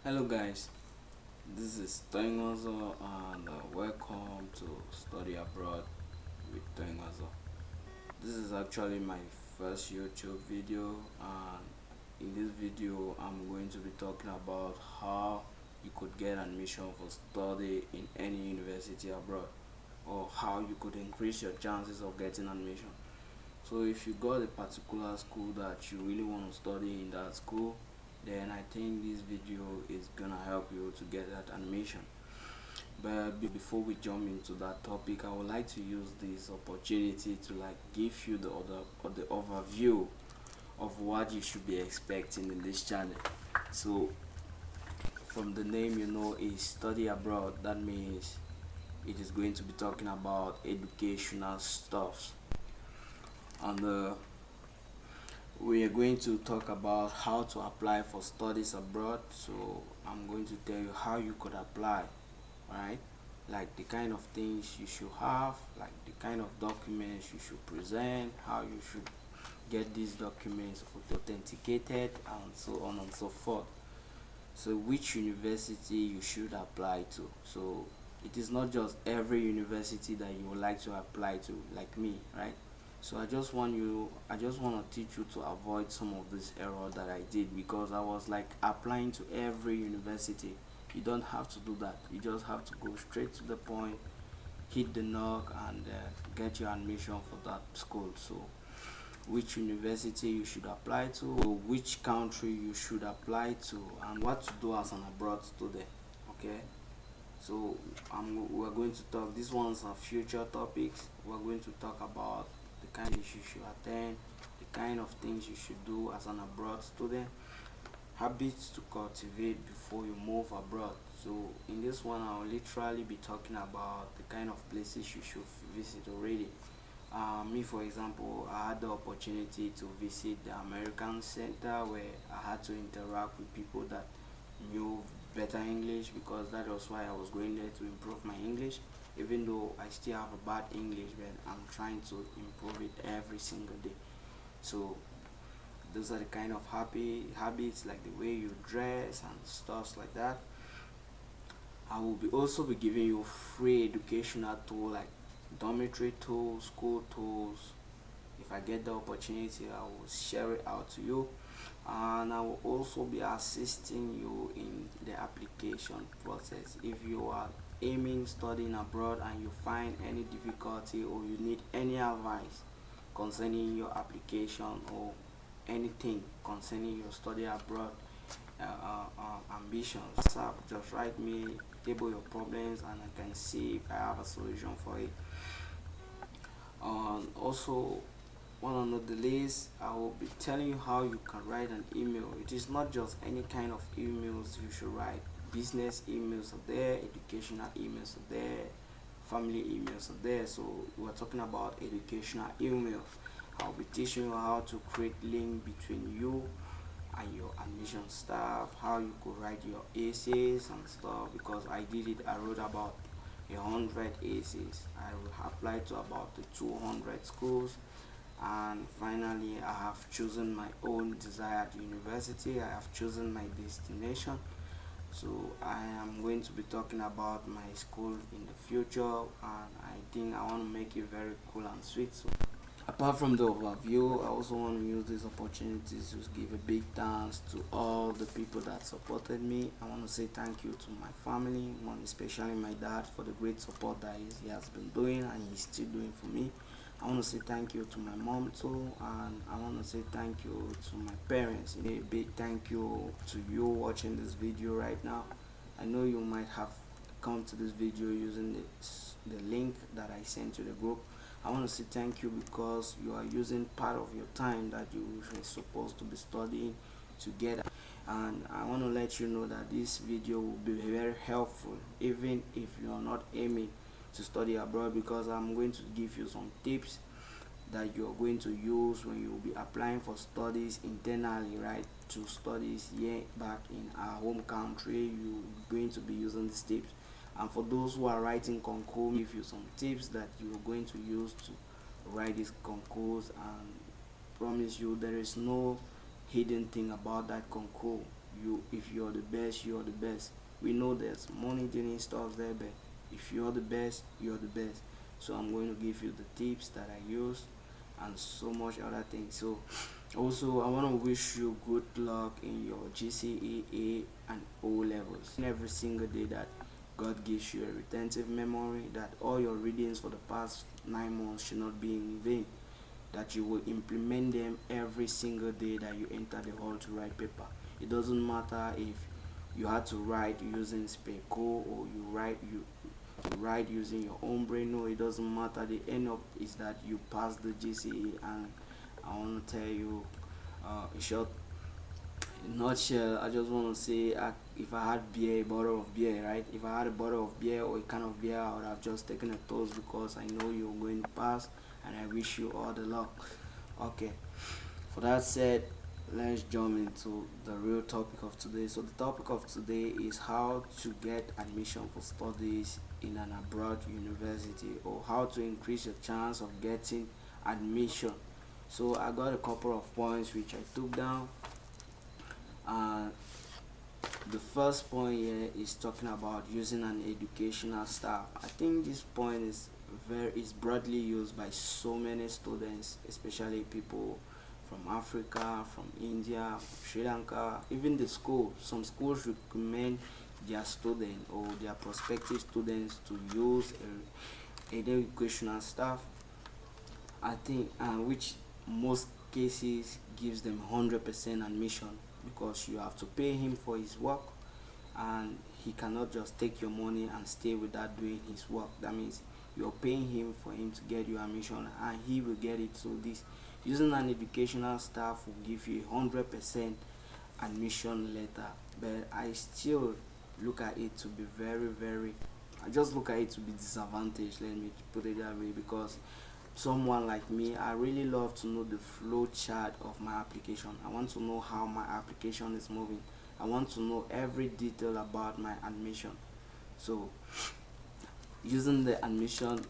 Hello guys, this is Toingozo and welcome to Study Abroad with Toingozo. This is actually my first YouTube video, and in this video I'm going to be talking about how you could get admission for study in any university abroad, or how you could increase your chances of getting admission. So if you got a particular school that you really want to study in that school, then I think this video is gonna help you to get that admission. But before we jump into that topic, I would like to use this opportunity to give you the overview of what you should be expecting in this channel. So from the name, is study abroad. That means it is going to be talking about educational stuff, and we are going to talk about how to apply for studies abroad. So I'm going to tell you how you could apply, right? Like the kind of things you should have, like the kind of documents you should present, how you should get these documents authenticated, and so on and so forth. So which university you should apply to. So it is not just every university that you would like to apply to, like me, right? So I just want to teach you to avoid some of this error that I did, because I was like applying to every university. You don't have to do that. You just have to go straight to the point, hit the knock, and get your admission for that school. So which university you should apply to, which country you should apply to, and what to do as an abroad student. Okay, so we're going to talk, these ones are future topics. We're going to talk about the kind of things you should attend, the kind of things you should do as an abroad student, habits to cultivate before you move abroad. So in this one, I'll literally be talking about the kind of places you should visit already. Me, for example, I had the opportunity to visit the American Center, where I had to interact with people that knew better English, because that was why I was going there, to improve my English. Even though I still have a bad English, but I'm trying to improve it every single day. So those are the kind of happy habits, like the way you dress and stuff like that. I will be also be giving you free educational tool, like dormitory tools, school tools. If I get the opportunity, I will share it out to you, and I will also be assisting you in the application process. If you are aiming studying abroad and you find any difficulty, or you need any advice concerning your application, or anything concerning your study abroad ambitions, WhatsApp, just write me, table your problems, and I can see if I have a solution for it. Also, one on the list, I will be telling you how you can write an email. It is not just any kind of emails you should write. Business emails are there, educational emails are there, family emails are there. So we're talking about educational email. I'll be teaching you how to create link between you and your admission staff, how you could write your essays and stuff, because I did it. I wrote about 100 essays. I will apply to about the 200 schools, and finally I have chosen my own desired university. I have chosen my destination. So I am going to be talking about my school in the future, and I think I want to make it very cool and sweet. So apart from the overview, I also want to use this opportunity to give a big thanks to all the people that supported me. I want to say thank you to my family, one especially my dad, for the great support that he has been doing and he's still doing for me. I want to say thank you to my mom too, and I want to say thank you to my parents. A big thank you to you watching this video right now. I know you might have come to this video using the link that I sent to the group. I want to say thank you, because you are using part of your time that you were supposed to be studying together. And I want to let you know that this video will be very helpful, even if you are not aiming to study abroad, because I'm going to give you some tips that you're going to use when you'll be applying for studies internally, right? To studies here back in our home country, you're going to be using these tips. And for those who are writing concours, give you some tips that you're going to use to write these concours, and promise you there is no hidden thing about that concours. if you're the best, you're the best. We know there's money gaining stuff there, but if you're the best, you're the best. So I'm going to give you the tips that I use and so much other things. So also I want to wish you good luck in your GCE and O levels. Every single day that God gives you a retentive memory, that all your readings for the past 9 months should not be in vain, that you will implement them every single day that you enter the hall to write paper. It doesn't matter if you had to write using Speco or you write using your own brain. No, it doesn't matter. The end up is that you pass the GCE. And I want to tell you, in short, in nutshell, I just want to say, if I had beer, a bottle of beer, right? If I had a bottle of beer or a can of beer, I would have just taken a toast because I know you're going to pass, and I wish you all the luck. Okay, for that said, let's jump into the real topic of today. So the topic of today is how to get admission for studies in an abroad university, or how to increase your chance of getting admission. So I got a couple of points which I took down. uh, the first point here is talking about using an educational staff. I think this point is broadly used by so many students, especially people from Africa, from India, from Sri Lanka, even the school. Some schools recommend their student or their prospective students to use an educational staff. I think, which most cases gives them 100% admission, because you have to pay him for his work, and he cannot just take your money and stay without doing his work. That means you're paying him for him to get you admission, and he will get it. So this using an educational staff will give you 100% admission letter. But I still look at it to be very, I just look at it to be disadvantaged, let me put it that way, because someone like me, I really love to know the flow chart of my application. I want to know how my application is moving. I want to know every detail about my admission. So using the admission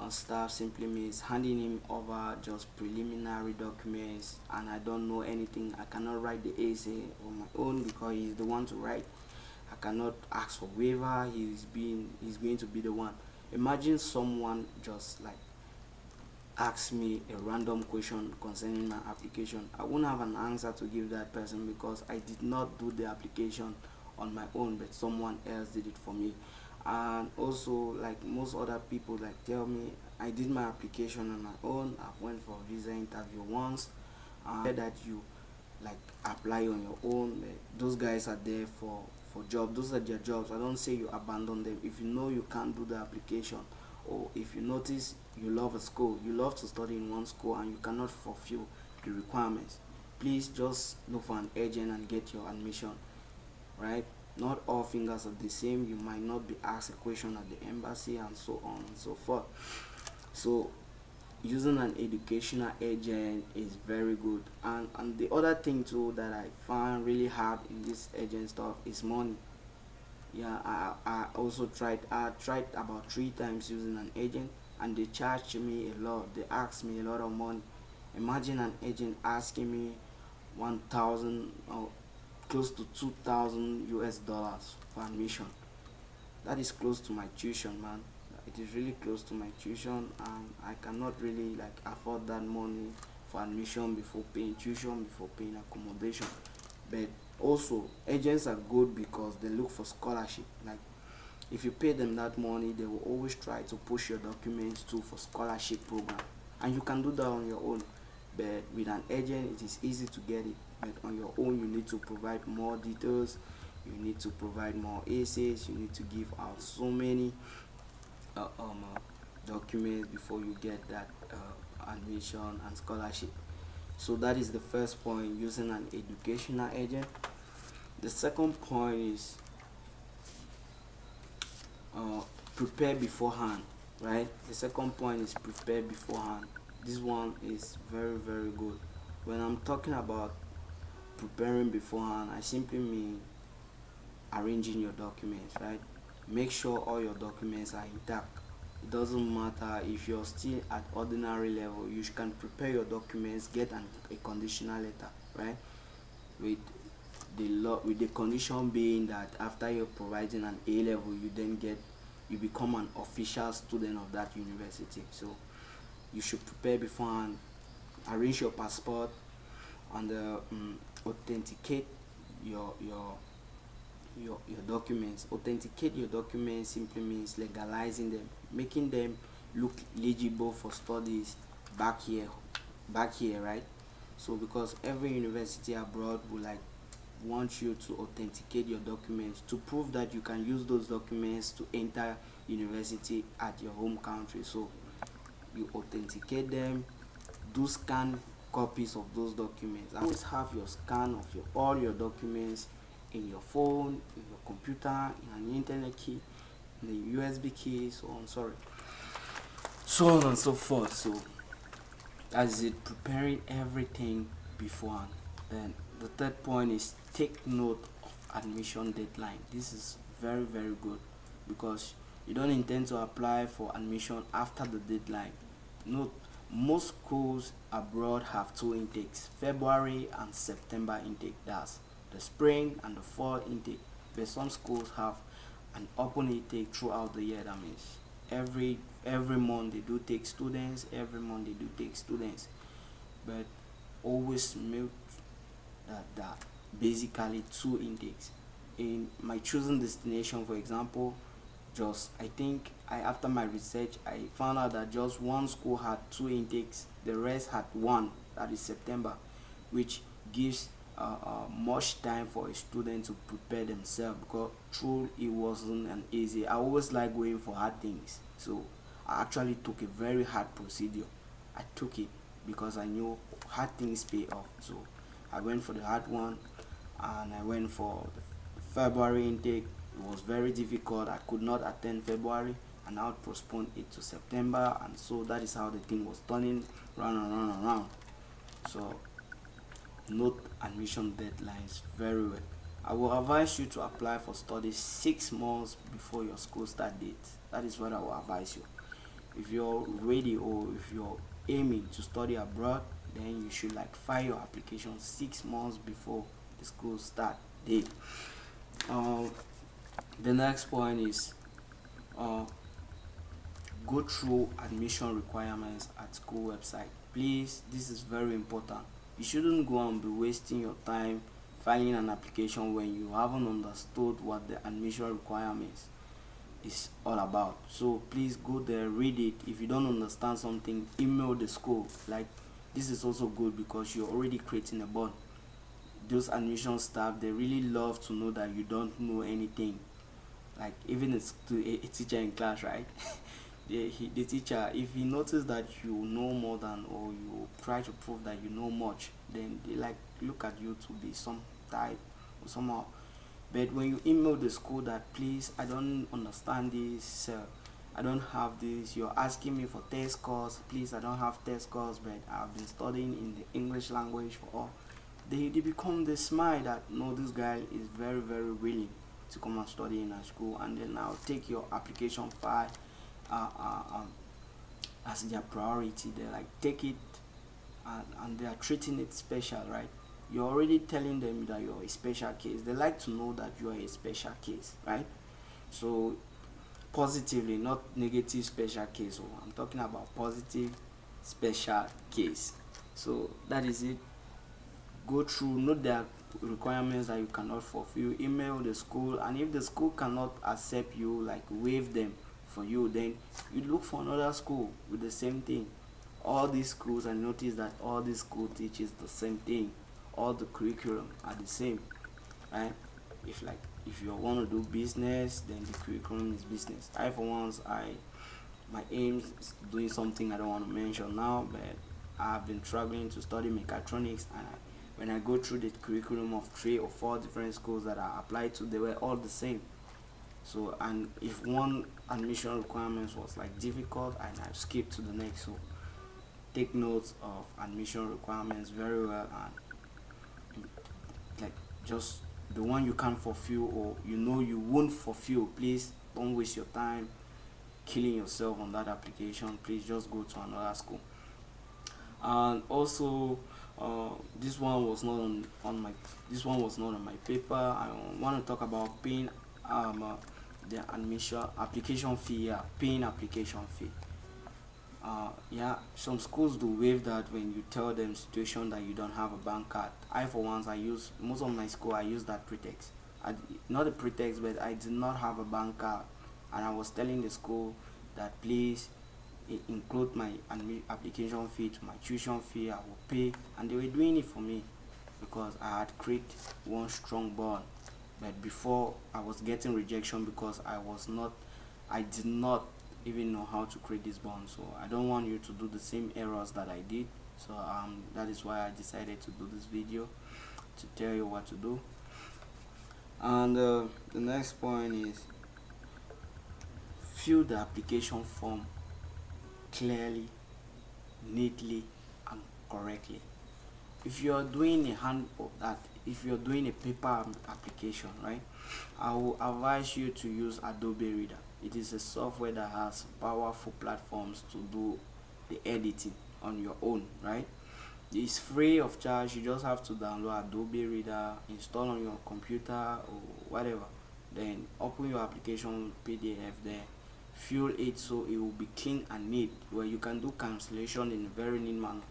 staff simply means handing him over just preliminary documents, and I don't know anything. I cannot write the essay on my own because he's the one to write. I cannot ask for waiver. He's going to be the one. Imagine someone just like asks me a random question concerning my application. I won't have an answer to give that person because I did not do the application on my own, but someone else did it for me. And also, like most other people like tell me, I did my application on my own. I went for a visa interview once. That you like apply on your own. Those guys are there for job. Those are their jobs. I don't say you abandon them. If you know you can't do the application, or if you notice you love a school, you love to study in one school and you cannot fulfill the requirements, please just look for an agent and get your admission, right? Not all fingers are the same. You might not be asked a question at the embassy and so on and so forth. So using an educational agent is very good. And the other thing too that I found really hard in this agent stuff is money. Yeah, I also tried about 3 times using an agent, and they charged me a lot. They asked me a lot of money. Imagine an agent asking me 1,000 or close to 2,000 US dollars for admission. That is close to my tuition, man. It is really close to my tuition, and I cannot really like afford that money for admission before paying tuition, before paying accommodation. But also agents are good because they look for scholarship. Like if you pay them that money, they will always try to push your documents too for scholarship program, and you can do that on your own. But with an agent, it is easy to get it. But on your own, you need to provide more details, you need to provide more essays, you need to give out so many uh, um, uh, documents before you get that admission and scholarship. So that is the first point, using an educational agent. The second point is uh, prepare beforehand, right? The second point is prepare beforehand. This one is very good. When I'm talking about preparing beforehand, I simply mean arranging your documents, right? Make sure all your documents are intact. It doesn't matter if you're still at ordinary level, you can prepare your documents, get a conditional letter, right? With with the condition being that after you're providing an A level, you become an official student of that university. So you should prepare beforehand, arrange your passport, and authenticate your your your documents. Authenticate your documents simply means legalizing them, making them look legible for studies back here back here, right? So because every university abroad will like want you to authenticate your documents to prove that you can use those documents to enter university at your home country. So you authenticate them, do scan copies of those documents. Always have your scan of all your documents in your phone, in your computer, in an internet key, in the USB key, so on and so forth. So as it preparing everything beforehand. Then the third point is take note of admission deadline. This is very good because you don't intend to apply for admission after the deadline. Note, most schools abroad have two intakes, February and September intake. That's the spring and the fall intake. But some schools have an open intake throughout the year. That means every month they do take students, but always note that basically two intakes. In my chosen destination, for example, just I think I after my research I found out that just one school had two intakes, the rest had one, that is September, which gives much time for a student to prepare themselves, because true it wasn't an easy. I always like going for hard things, so I actually took a very hard procedure. I took it because I knew hard things pay off. So I went for the hard one, and I went for the February intake. It was very difficult. I could not attend February, and I would postpone it to September, and so that is how the thing was turning round and round and round. So note admission deadlines very well. I will advise you to apply for studies 6 months before your school start date. That is what I will advise you. If you're ready or if you're aiming to study abroad, then you should like file your application 6 months before the school start date. um the next point is go through admission requirements at school website. Please, this is very important. You shouldn't go and be wasting your time filing an application when you haven't understood what the admission requirements is all about. So please go there, read it. If you don't understand something, email the school. Like, this is also good because you're already creating a bond. Those admission staff, they really love to know that you don't know anything. Like, even a teacher in class, right? The teacher, if he notices that you know more than, or you try to prove that you know much, then they like look at you to be some type or somehow. But when you email the school that, please, I don't understand this, I don't have this, you're asking me for test scores, please, I don't have test scores, but I've been studying in the English language for all. They become the smile that, no, this guy is very willing to come and study in our school, and then I'll take your application file uh, uh, um, as their priority. They like take it, and they are treating it special, right? You're already telling them that you're a special case. They like to know that you are a special case, right? So positively, not negative special case. So I'm talking about positive special case. So that is it. Go through, note their requirements that you cannot fulfill, email the school, and if the school cannot accept you, like waive them for you, then you look for another school with the same thing. All these schools, I notice that all these school teaches the same thing. All the curriculum are the same, right? If you want to do business, then the curriculum is business. I for once, I my aim is doing something I don't want to mention now, but I've been struggling to study mechatronics, and when I go through the curriculum of 3 or 4 different schools that I applied to, they were all the same. So, and if one admission requirements was like difficult, and I skip to the next. So take notes of admission requirements very well, and like just the one you can't fulfill, or you know you won't fulfill, please don't waste your time killing yourself on that application. Please just go to another school. And also, This one was not on my this one was not on my paper. I want to talk about paying the admission application fee. Yeah, paying application fee. Yeah, some schools do waive that when you tell them situation that you don't have a bank card. I for once, I use most of my school, I use that pretext. Not a pretext, but I did not have a bank card, and I was telling the school that please include my application fee to my tuition fee. I will pay, and they were doing it for me because I had created one strong bond. But before, I was getting rejection because I did not even know how to create this bond. So I don't want you to do the same errors that I did. So that is why I decided to do this video, to tell you what to do. And the next point is fill the application form clearly, neatly, and correctly. If you're doing a if you're doing a paper application, right, I will advise you to use Adobe Reader. It is a software that has powerful platforms to do the editing on your own, right? It's free of charge. You just have to download Adobe Reader, install on your computer or whatever, then open your application PDF there, fill it so it will be clean and neat, where you can do cancellation in a very neat manner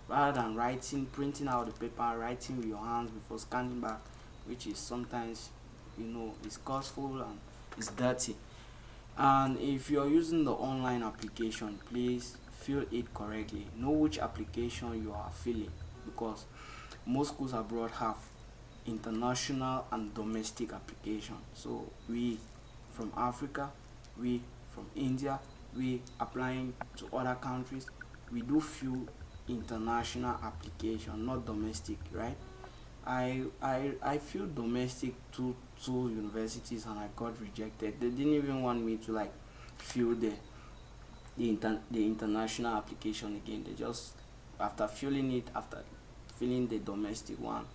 rather than printing out the paper, writing with your hands before scanning back, which is sometimes, it's costful and it's dirty. And if you're using the online application, please fill it correctly. Know which application you are filling, because most schools abroad have international and domestic application. So we from Africa, we from India, we applying to other countries, we do fill international application, not domestic, right? I feel domestic to two universities and I got rejected. They didn't even want me to like fill the international application again. They just, after filling the domestic one,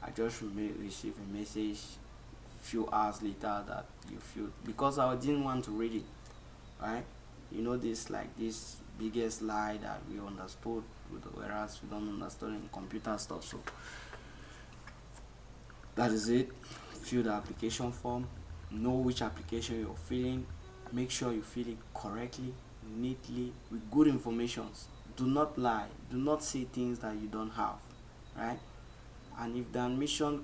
I just received a message few hours later that you filled, because I didn't want to read it, right? This, like, this biggest lie that we understood, whereas we don't understand in computer stuff. So that is it. Fill the application form, know which application you're filling, make sure you fill it correctly, neatly, with good informations. Do not lie, do not say things that you don't have, right? And if the admission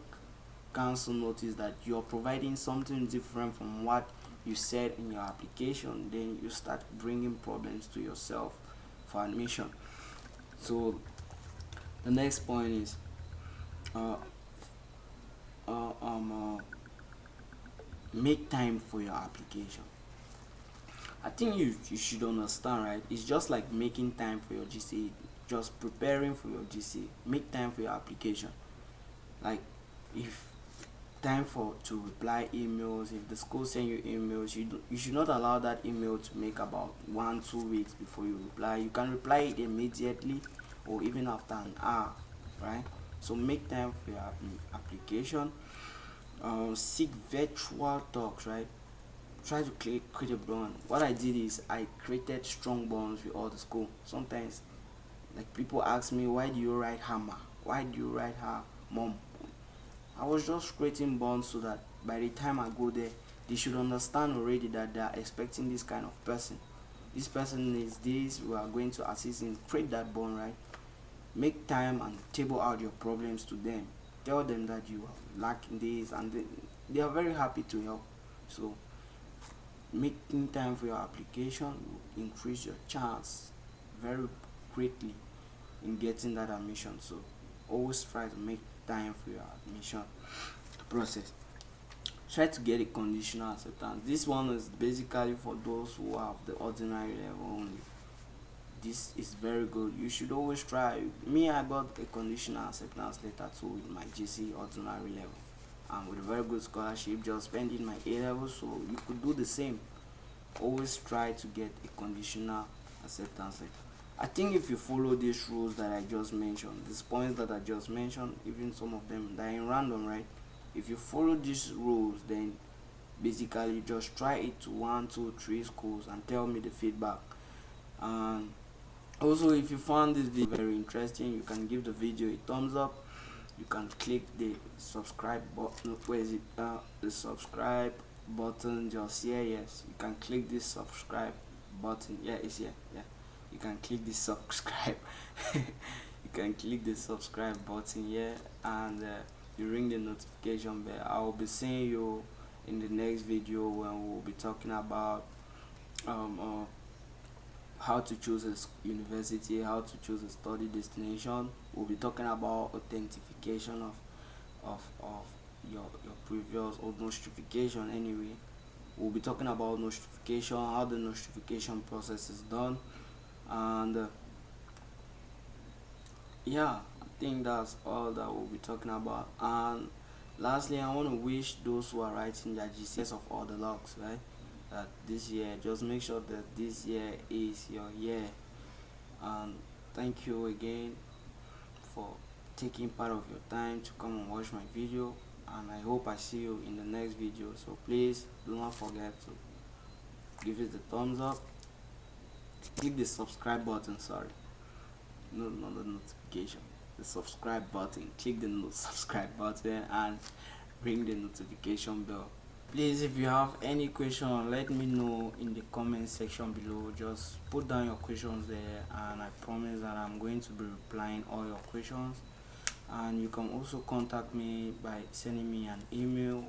council notice that you're providing something different from what you said in your application, then you start bringing problems to yourself for admission. So the next point is make time for your application. I think you should understand, right? It's just like making time for your GCE, just preparing for your GCE. Make time for your application. Like, if time to reply emails, if the school send you emails, you should not allow that email to make about 1-2 weeks before you reply. You can reply it immediately or even after an hour, right? So make time for your application. Seek virtual talks, right? Try to create a bond. What I did is I created strong bonds with all the school. Sometimes, like, people ask me, why do you write hammer, why do you write her mom? I was just creating bonds so that by the time I go there, they should understand already that they are expecting this kind of person. This person is this, we are going to assist in. Create that bond, right? Make time and table out your problems to them. Tell them that you lack in this, and they are very happy to help. So making time for your application will increase your chance very greatly in getting that admission. So always try to make time for your admission process. Try to get a conditional acceptance. This one is basically for those who have the ordinary level only. This is very good. You should always try. Me, I got a conditional acceptance letter too with my GC ordinary level, and with a very good scholarship, just spending my A level. So you could do the same. Always try to get a conditional acceptance letter. I think if you follow these rules that I just mentioned, these points that I just mentioned, even some of them that are in random, right? If you follow these rules, then basically just try it to 1, 2, 3 schools and tell me the feedback. And Also, if you found this video very interesting, you can give the video a thumbs up. You can click the subscribe button. Where is it? The subscribe button just here. Yes, you can click this subscribe button. Yeah, it's here. Yeah, you can click the subscribe. You can click the subscribe button here, and you ring the notification bell. I will be seeing you in the next video when we'll be talking about um uh, how to choose a university, how to choose a study destination. We'll be talking about authentication of your previous or notification anyway. We'll be talking about notification, how the notification process is done, and yeah, I think that's all that we'll be talking about. And lastly, I want to wish those who are writing their GCS of all the lucks, right? That this year, just make sure that this year is your year. And thank you again for taking part of your time to come and watch my video, and I hope I see you in the next video. So please do not forget to give it the thumbs up, click the subscribe button, sorry, no, not the notification, the subscribe button, click the subscribe button and ring the notification bell. Please, if you have any question, let me know in the comment section below. Just put down your questions there, and I promise that I'm going to be replying all your questions. And you can also contact me by sending me an email,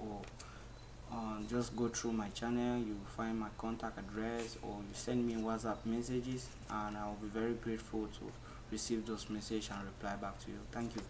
or just go through my channel. You will find my contact address, or you send me WhatsApp messages, and I will be very grateful to receive those messages and reply back to you. Thank you.